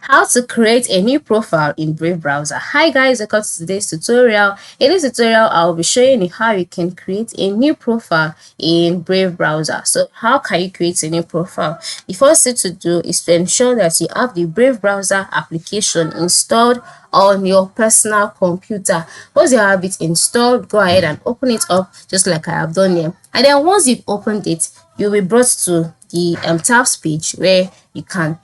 How to create a new profile in Brave browser. Hi guys, welcome to today's tutorial. In this tutorial, I'll be showing you how you can create a new profile in Brave browser. So how can you create a new profile? The first thing to do is to ensure that you have the Brave browser application installed on your personal computer. Once you have it installed, go ahead and open it up just like I have done here. And then once you've opened it, you'll be brought to the tabs page where you can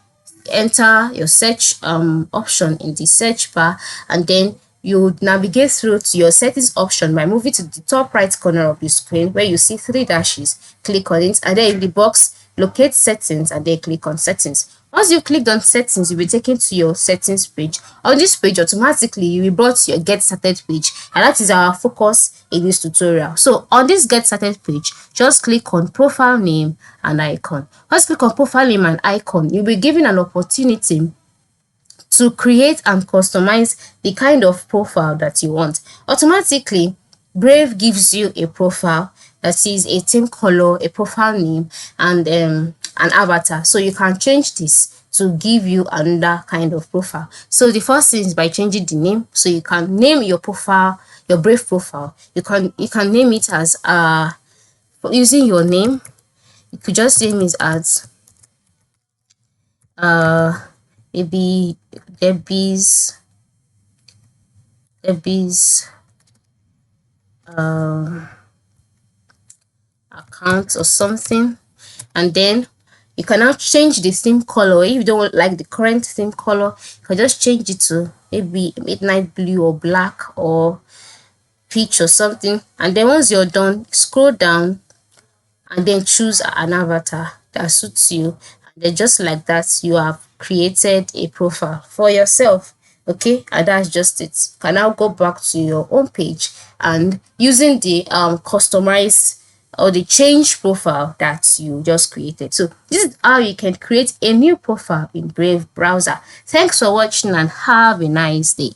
enter your search option in the search bar, and then you navigate through to your settings option by moving to the top right corner of the screen where you see three dashes. Click on it, and then in the box locate settings and then click on settings. Once you've clicked on settings, you'll be taken to your settings page. On this page, automatically you'll be brought to your get started page, and that is our focus in this tutorial. So on this get started page, just click on profile name and icon. Once you click on profile name and icon, you'll be given an opportunity to create and customize the kind of profile that you want. Automatically, Brave gives you a profile that is a theme color, a profile name, and an avatar. So you can change this to give you another kind of profile. So the first thing is by changing the name. So you can name your profile, your Brave profile. You can name it as using your name. You could just name it as maybe Debbie's account or something, and then you can now change the theme color. If you don't like the current theme color, you can just change it to maybe midnight blue or black or peach or something. And then once you're done, scroll down and then choose an avatar that suits you, and then just like that, you have created a profile for yourself. Okay, and that's just it. You can now go back to your home page and using the customize or the change profile that you just created. So this is how you can create a new profile in Brave browser. Thanks for watching and have a nice day.